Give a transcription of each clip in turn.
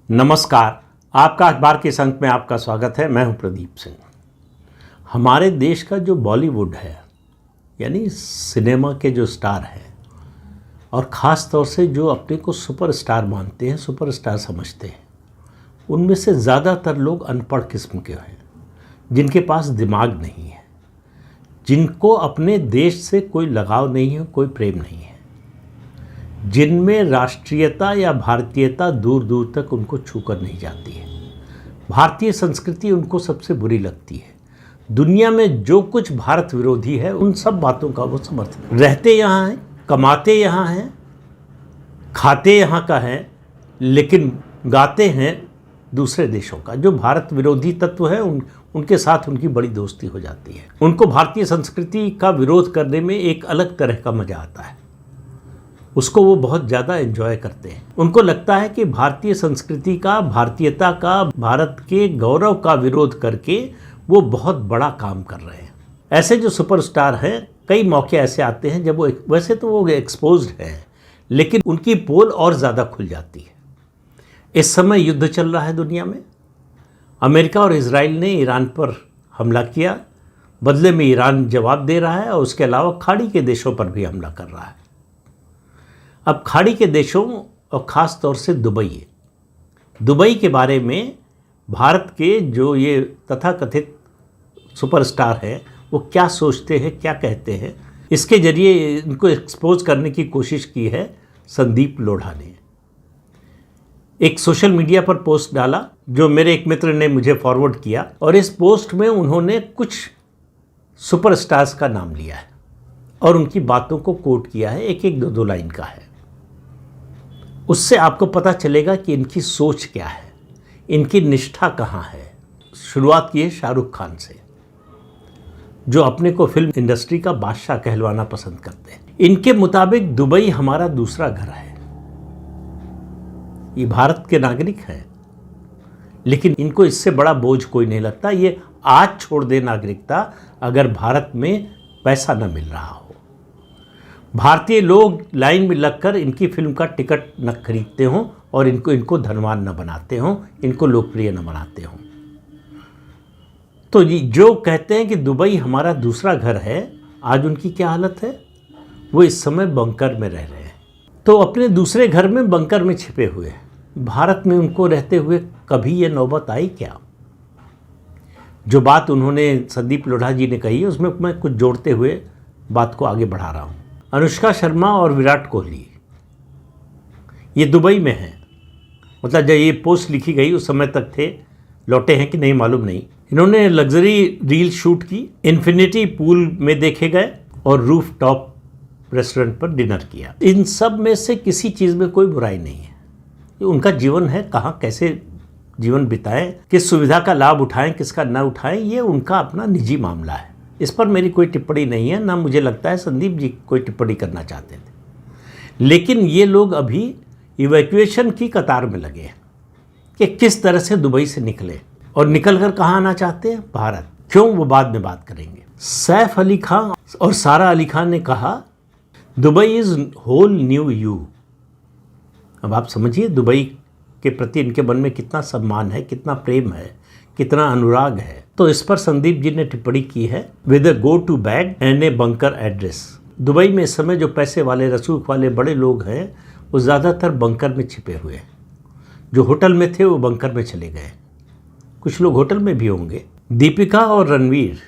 नमस्कार। आपका अखबार के संग में आपका स्वागत है। मैं हूं प्रदीप सिंह। हमारे देश का जो बॉलीवुड है यानी सिनेमा के जो स्टार हैं और ख़ास तौर से जो अपने को सुपरस्टार मानते हैं, सुपरस्टार समझते हैं, उनमें से ज़्यादातर लोग अनपढ़ किस्म के हैं, जिनके पास दिमाग नहीं है, जिनको अपने देश से कोई लगाव नहीं है, कोई प्रेम नहीं है, जिनमें राष्ट्रीयता या भारतीयता दूर दूर तक उनको छूकर नहीं जाती है। भारतीय संस्कृति उनको सबसे बुरी लगती है। दुनिया में जो कुछ भारत विरोधी है उन सब बातों का वो समर्थन। रहते यहाँ हैं, कमाते यहाँ हैं, खाते यहाँ का है, लेकिन गाते हैं दूसरे देशों का। जो भारत विरोधी तत्व है उनके साथ उनकी बड़ी दोस्ती हो जाती है। उनको भारतीय संस्कृति का विरोध करने में एक अलग तरह का मज़ा आता है। उसको वो बहुत ज़्यादा एंजॉय करते हैं। उनको लगता है कि भारतीय संस्कृति का, भारतीयता का, भारत के गौरव का विरोध करके वो बहुत बड़ा काम कर रहे हैं। ऐसे जो सुपरस्टार हैं, कई मौके ऐसे आते हैं जब वो वैसे तो वो एक्सपोज्ड हैं, लेकिन उनकी पोल और ज़्यादा खुल जाती है। इस समय युद्ध चल रहा है दुनिया में। अमेरिका और इजराइल ने ईरान पर हमला किया, बदले में ईरान जवाब दे रहा है और उसके अलावा खाड़ी के देशों पर भी हमला कर रहा है। अब खाड़ी के देशों और ख़ास तौर से दुबई के बारे में भारत के जो ये तथाकथित सुपरस्टार हैं वो क्या सोचते हैं, क्या कहते हैं, इसके ज़रिए इनको एक्सपोज करने की कोशिश की है संदीप लोढ़ा ने। एक सोशल मीडिया पर पोस्ट डाला जो मेरे एक मित्र ने मुझे फॉरवर्ड किया, और इस पोस्ट में उन्होंने कुछ सुपरस्टार्स का नाम लिया है और उनकी बातों को कोट किया है। एक एक दो लाइन का है। उससे आपको पता चलेगा कि इनकी सोच क्या है, इनकी निष्ठा कहाँ है। शुरुआत की है शाहरुख खान से, जो अपने को फिल्म इंडस्ट्री का बादशाह कहलवाना पसंद करते हैं। इनके मुताबिक दुबई हमारा दूसरा घर है। ये भारत के नागरिक हैं, लेकिन इनको इससे बड़ा बोझ कोई नहीं लगता। ये आज छोड़ दे नागरिकता अगर भारत में पैसा न मिल रहा हो। भारतीय लोग लाइन में लगकर इनकी फिल्म का टिकट न खरीदते हों और इनको धनवान न बनाते हों, इनको लोकप्रिय न बनाते हों। तो जो कहते हैं कि दुबई हमारा दूसरा घर है, आज उनकी क्या हालत है? वो इस समय बंकर में रह रहे हैं। तो अपने दूसरे घर में बंकर में छिपे हुए हैं। भारत में उनको रहते हुए कभी ये नौबत आई क्या? जो बात उन्होंने संदीप लोढ़ा जी ने कही है उसमें मैं कुछ जोड़ते हुए बात को आगे बढ़ा रहा हूँ। अनुष्का शर्मा और विराट कोहली ये दुबई में हैं। मतलब जब ये पोस्ट लिखी गई उस समय तक थे, लौटे हैं कि नहीं मालूम नहीं। इन्होंने लग्जरी रील शूट की, इन्फिनिटी पूल में देखे गए और रूफ टॉप रेस्टोरेंट पर डिनर किया। इन सब में से किसी चीज़ में कोई बुराई नहीं है। ये उनका जीवन है, कहाँ कैसे जीवन बिताएं, किस सुविधा का लाभ उठाएं, किसका न उठाएं, ये उनका अपना निजी मामला है। इस पर मेरी कोई टिप्पणी नहीं है, ना मुझे लगता है संदीप जी कोई टिप्पणी करना चाहते थे। लेकिन ये लोग अभी इवैक्यूएशन की कतार में लगे हैं कि किस तरह से दुबई से निकले और निकल कर कहाँ आना चाहते हैं? भारत। क्यों, वो बाद में बात करेंगे। सैफ अली खान और सारा अली खान ने कहा Dubai is whole new you. अब आप समझिए दुबई के प्रति इनके मन में कितना सम्मान है, कितना प्रेम है, कितना अनुराग है। तो इस पर संदीप जी ने टिप्पणी की है, with a go to bag and a bunker address. Dubai में इस समय जो पैसे वाले, रसूख वाले बड़े लोग हैं वो ज़्यादातर बंकर में छिपे हुए हैं। जो होटल में थे वो बंकर में चले गए, कुछ लोग होटल में भी होंगे। दीपिका और रणवीर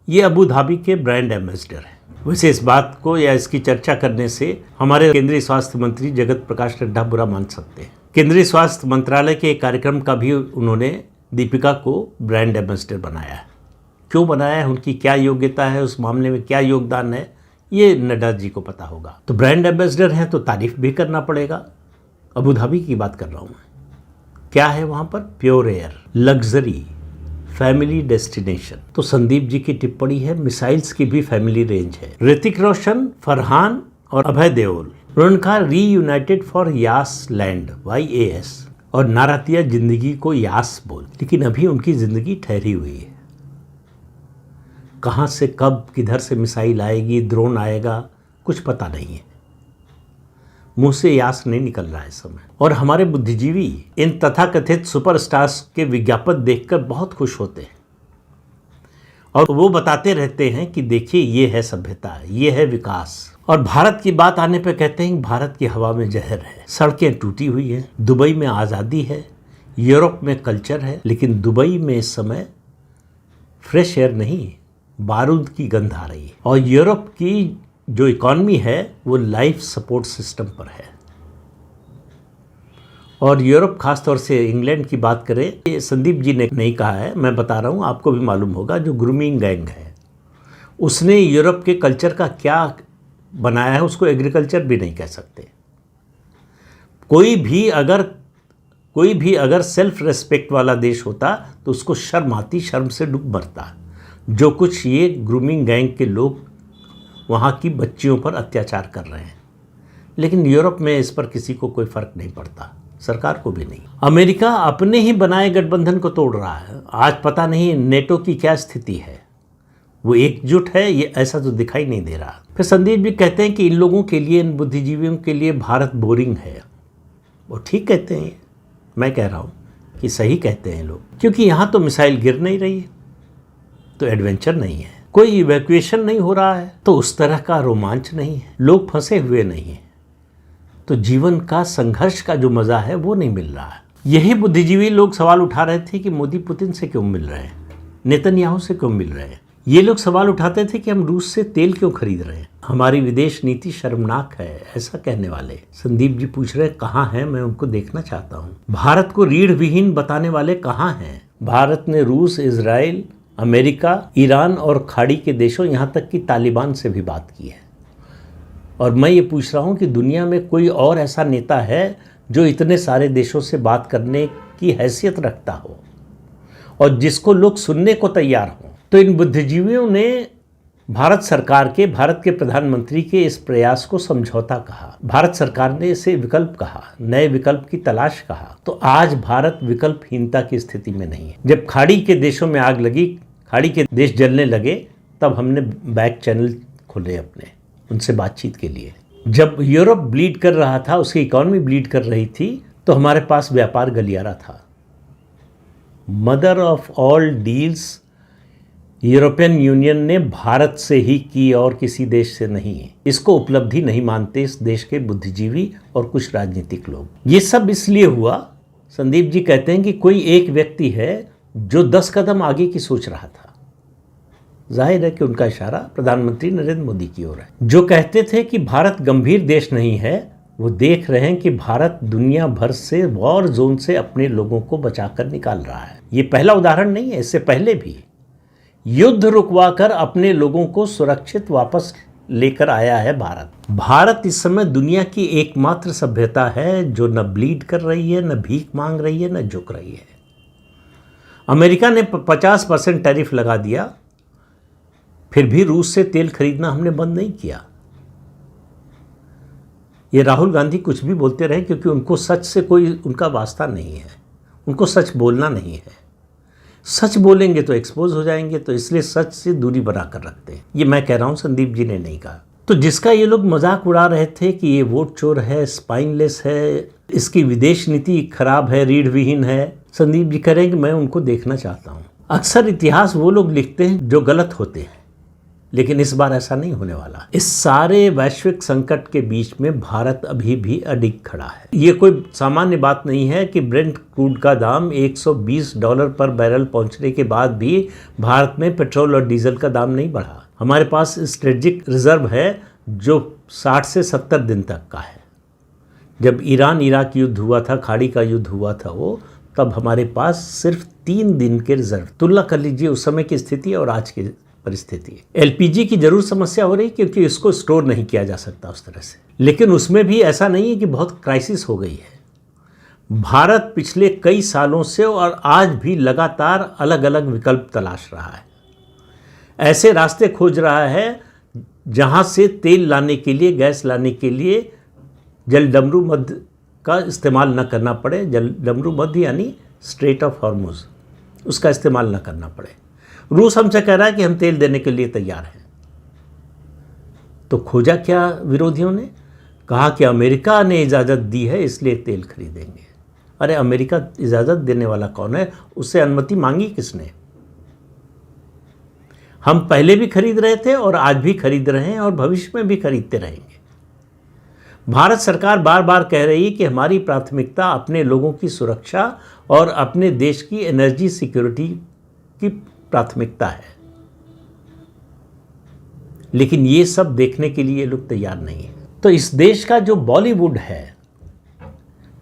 ये अबू धाबी के ब्रांड एम्बेसडर हैं। वैसे इस बात को या इसकी चर्चा करने से हमारे केंद्रीय स्वास्थ्य मंत्री जगत प्रकाश नड्डा बुरा मान सकते हैं। केंद्रीय स्वास्थ्य मंत्रालय के एक कार्यक्रम का भी उन्होंने दीपिका को ब्रांड एम्बेसडर बनाया है। क्यों बनाया है, उनकी क्या योग्यता है, उस मामले में क्या योगदान है, ये नड्डा जी को पता होगा। तो ब्रांड एम्बेसडर हैं तो तारीफ भी करना पड़ेगा। अबू धाबी की बात कर रहा हूँ मैं। क्या है वहाँ पर? Pure air, luxury, family destination. तो संदीप जी की टिप्पणी है मिसाइल्स की भी फैमिली रेंज है। ऋतिक रोशन, फरहान और अभय देओल, उन्होंने कहा reunited for Yas Land, YAS, और नारातिया जिंदगी को यास बोल। लेकिन अभी उनकी ज़िंदगी ठहरी हुई है। कहाँ से कब किधर से मिसाइल आएगी, ड्रोन आएगा, कुछ पता नहीं है। मुंह से यास नहीं निकल रहा है इस समय। और हमारे बुद्धिजीवी इन तथाकथित सुपरस्टार्स के विज्ञापन देखकर बहुत खुश होते हैं और वो बताते रहते हैं कि देखिए ये है सभ्यता, ये है विकास। और भारत की बात आने पर कहते हैं कि भारत की हवा में जहर है, सड़कें टूटी हुई हैं, दुबई में आज़ादी है, यूरोप में कल्चर है, लेकिन दुबई में इस समय फ्रेश एयर नहीं, बारूद की गंध आ रही है। और यूरोप की जो इकॉनमी है वो लाइफ सपोर्ट सिस्टम पर है। और यूरोप, खासतौर से इंग्लैंड की बात करें, ये संदीप जी ने नहीं कहा है, मैं बता रहा हूँ, आपको भी मालूम होगा, जो ग्रूमिंग गैंग है उसने यूरोप के कल्चर का क्या बनाया है, उसको एग्रीकल्चर भी नहीं कह सकते। कोई भी अगर सेल्फ रेस्पेक्ट वाला देश होता तो उसको शर्म आती, शर्म से डूब मरता। जो कुछ ये ग्रूमिंग गैंग के लोग वहाँ की बच्चियों पर अत्याचार कर रहे हैं, लेकिन यूरोप में इस पर किसी को कोई फर्क नहीं पड़ता, सरकार को भी नहीं। अमेरिका अपने ही बनाए गठबंधन को तोड़ रहा है। आज पता नहीं नेटो की क्या स्थिति है, वो एकजुट है ये ऐसा तो दिखाई नहीं दे रहा। फिर संदीप जी कहते हैं कि इन लोगों के लिए, इन बुद्धिजीवियों के लिए भारत बोरिंग है। वो ठीक कहते हैं, मैं कह रहा हूँ कि सही कहते हैं लोग, क्योंकि यहाँ तो मिसाइल गिर नहीं रही है, तो एडवेंचर नहीं है, कोई इवैक्यूएशन नहीं हो रहा है, तो उस तरह का रोमांच नहीं है, लोग फंसे हुए नहीं हैं, तो जीवन का संघर्ष का जो मज़ा है वो नहीं मिल रहा है। यही बुद्धिजीवी लोग सवाल उठा रहे थे कि मोदी पुतिन से क्यों मिल रहे हैं, नेतन्याहू से क्यों मिल रहे हैं। ये लोग सवाल उठाते थे कि हम रूस से तेल क्यों खरीद रहे हैं, हमारी विदेश नीति शर्मनाक है, ऐसा कहने वाले। संदीप जी पूछ रहे कहाँ हैं, मैं उनको देखना चाहता हूँ। भारत को रीढ़ विहीन बताने वाले कहाँ हैं। भारत ने रूस, इजराइल, अमेरिका, ईरान और खाड़ी के देशों, यहाँ तक कि तालिबान से भी बात की है। और मैं ये पूछ रहा हूँ कि दुनिया में कोई और ऐसा नेता है जो इतने सारे देशों से बात करने की हैसियत रखता हो और जिसको लोग सुनने को तैयार हों। तो इन बुद्धिजीवियों ने भारत सरकार के, भारत के प्रधानमंत्री के इस प्रयास को समझौता कहा, भारत सरकार ने इसे विकल्प कहा, नए विकल्प की तलाश कहा। तो आज भारत विकल्पहीनता की स्थिति में नहीं है। जब खाड़ी के देशों में आग लगी, खाड़ी के देश जलने लगे, तब हमने बैक चैनल खोले अपने, उनसे बातचीत के लिए। जब यूरोप ब्लीड कर रहा था, उसकी इकॉनमी ब्लीड कर रही थी, तो हमारे पास व्यापार गलियारा था। Mother of all deals European union ने भारत से ही की और किसी देश से नहीं है। इसको उपलब्धि नहीं मानते इस देश के बुद्धिजीवी और कुछ राजनीतिक लोग। ये सब इसलिए हुआ, संदीप जी कहते हैं कि कोई एक व्यक्ति है जो 10 कदम आगे की सोच रहा था। जाहिर है कि उनका इशारा प्रधानमंत्री नरेंद्र मोदी की ओर है, जो कहते थे कि भारत गंभीर देश नहीं है। वो देख रहे हैं कि भारत दुनिया भर से वॉर जोन से अपने लोगों को बचाकर निकाल रहा है। ये पहला उदाहरण नहीं है, इससे पहले भी युद्ध रुकवाकर अपने लोगों को सुरक्षित वापस लेकर आया है भारत। भारत इस समय दुनिया की एकमात्र सभ्यता है जो न ब्लीड कर रही है, न भीख मांग रही है, न झुक रही है। अमेरिका ने 50% टैरिफ लगा दिया, फिर भी रूस से तेल खरीदना हमने बंद नहीं किया। ये राहुल गांधी कुछ भी बोलते रहे, क्योंकि उनको सच से कोई उनका वास्ता नहीं है, उनको सच बोलना नहीं है। सच बोलेंगे तो एक्सपोज हो जाएंगे, तो इसलिए सच से दूरी बनाकर रखते हैं। ये मैं कह रहा हूँ, संदीप जी ने नहीं कहा। तो जिसका ये लोग मजाक उड़ा रहे थे कि ये वोट चोर है, स्पाइनलेस है, इसकी विदेश नीति खराब है, रीढ़ विहीन है, संदीप जी कह रहे हैं कि मैं उनको देखना चाहता हूँ। अक्सर इतिहास वो लोग लिखते हैं जो गलत होते हैं, लेकिन इस बार ऐसा नहीं होने वाला। इस सारे वैश्विक संकट के बीच में भारत अभी भी अडिग खड़ा है। ये कोई सामान्य बात नहीं है कि ब्रेंट क्रूड का दाम $120 पर बैरल पहुंचने के बाद भी भारत में पेट्रोल और डीजल का दाम नहीं बढ़ा। हमारे पास स्ट्रेटेजिक रिजर्व है जो 60 से 70 दिन तक का है। जब ईरान इराक युद्ध हुआ था, खाड़ी का युद्ध हुआ था वो, तब हमारे पास सिर्फ 3 दिन के रिजर्व। तुलना कर लीजिए उस समय की स्थिति और आज की परिस्थिति। एलपीजी की जरूर समस्या हो रही, क्योंकि इसको स्टोर नहीं किया जा सकता उस तरह से, लेकिन उसमें भी ऐसा नहीं है कि बहुत क्राइसिस हो गई है। भारत पिछले कई सालों से और आज भी लगातार अलग अलग विकल्प तलाश रहा है, ऐसे रास्ते खोज रहा है जहां से तेल लाने के लिए, गैस लाने के लिए जलडमरू मध्य का इस्तेमाल न करना पड़े। जलडमरू मध्य यानी स्ट्रेट ऑफ हॉर्मुज, उसका इस्तेमाल न करना पड़े। रूस हमसे कह रहा है कि हम तेल देने के लिए तैयार हैं। तो खोजा क्या विरोधियों ने? कहा कि अमेरिका ने इजाज़त दी है इसलिए तेल खरीदेंगे। अरे अमेरिका इजाज़त देने वाला कौन है? उससे अनुमति मांगी किसने? हम पहले भी खरीद रहे थे और आज भी खरीद रहे हैं और भविष्य में भी खरीदते रहेंगे। भारत सरकार बार बार कह रही है कि हमारी प्राथमिकता अपने लोगों की सुरक्षा और अपने देश की एनर्जी सिक्योरिटी की प्राथमिकता है, लेकिन ये सब देखने के लिए लोग तैयार नहीं है। तो इस देश का जो बॉलीवुड है,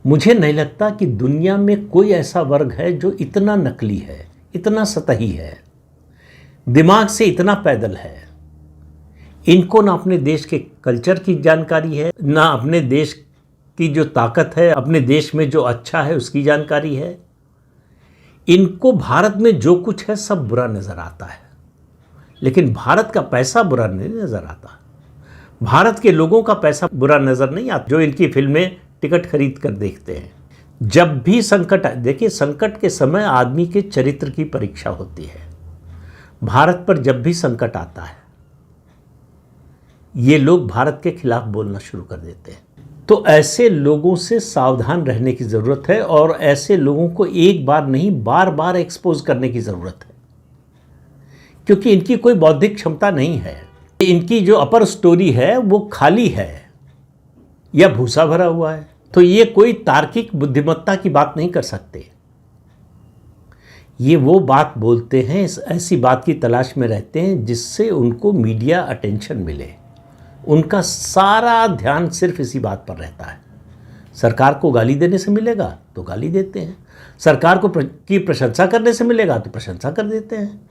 मुझे नहीं लगता कि दुनिया में कोई ऐसा वर्ग है जो इतना नकली है, इतना सतही है, दिमाग से इतना पैदल है। इनको ना अपने देश के कल्चर की जानकारी है, ना अपने देश की जो ताकत है, अपने देश में जो अच्छा है उसकी जानकारी है। इनको भारत में जो कुछ है सब बुरा नज़र आता है, लेकिन भारत का पैसा बुरा नहीं नज़र आता, भारत के लोगों का पैसा बुरा नज़र नहीं आता, जो इनकी फिल्में टिकट खरीद कर देखते हैं। जब भी संकट आए, देखिए संकट के समय आदमी के चरित्र की परीक्षा होती है। भारत पर जब भी संकट आता है, ये लोग भारत के खिलाफ बोलना शुरू कर देते हैं। तो ऐसे लोगों से सावधान रहने की ज़रूरत है और ऐसे लोगों को एक बार नहीं बार बार एक्सपोज करने की ज़रूरत है, क्योंकि इनकी कोई बौद्धिक क्षमता नहीं है। इनकी जो अपर स्टोरी है वो खाली है या भूसा भरा हुआ है, तो ये कोई तार्किक बुद्धिमत्ता की बात नहीं कर सकते। ये वो बात बोलते हैं, ऐसी बात की तलाश में रहते हैं जिससे उनको मीडिया अटेंशन मिले। उनका सारा ध्यान सिर्फ इसी बात पर रहता है। सरकार को गाली देने से मिलेगा तो गाली देते हैं, सरकार को की प्रशंसा करने से मिलेगा तो प्रशंसा कर देते हैं।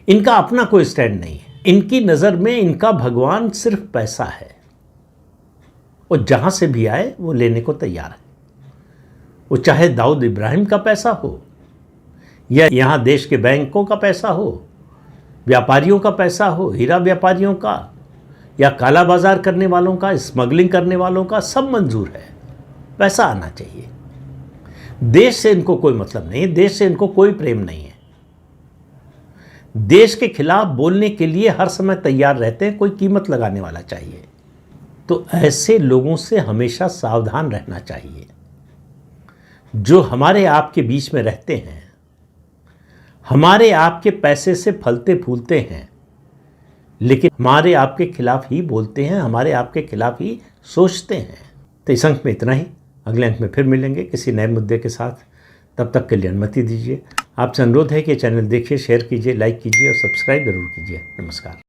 इनका अपना कोई स्टैंड नहीं है। इनकी नज़र में इनका भगवान सिर्फ पैसा है, और जहाँ से भी आए वो लेने को तैयार है। वो चाहे दाऊद इब्राहिम का पैसा हो या यहाँ देश के बैंकों का पैसा हो, व्यापारियों का पैसा हो, हीरा व्यापारियों का या काला बाजार करने वालों का, स्मगलिंग करने वालों का, सब मंजूर है। पैसा आना चाहिए। देश से इनको कोई मतलब नहीं है, देश से इनको कोई प्रेम नहीं है। देश के खिलाफ बोलने के लिए हर समय तैयार रहते हैं, कोई कीमत लगाने वाला चाहिए। तो ऐसे लोगों से हमेशा सावधान रहना चाहिए, जो हमारे आपके बीच में रहते हैं, हमारे आपके पैसे से फलते फूलते हैं, लेकिन हमारे आपके खिलाफ ही बोलते हैं, हमारे आपके खिलाफ ही सोचते हैं। तो इस अंक में इतना ही। अगले अंक में फिर मिलेंगे किसी नए मुद्दे के साथ। तब तक के लिए अनुमति दीजिए। आपसे अनुरोध है कि चैनल देखिए, शेयर कीजिए, लाइक कीजिए और सब्सक्राइब जरूर कीजिए। नमस्कार।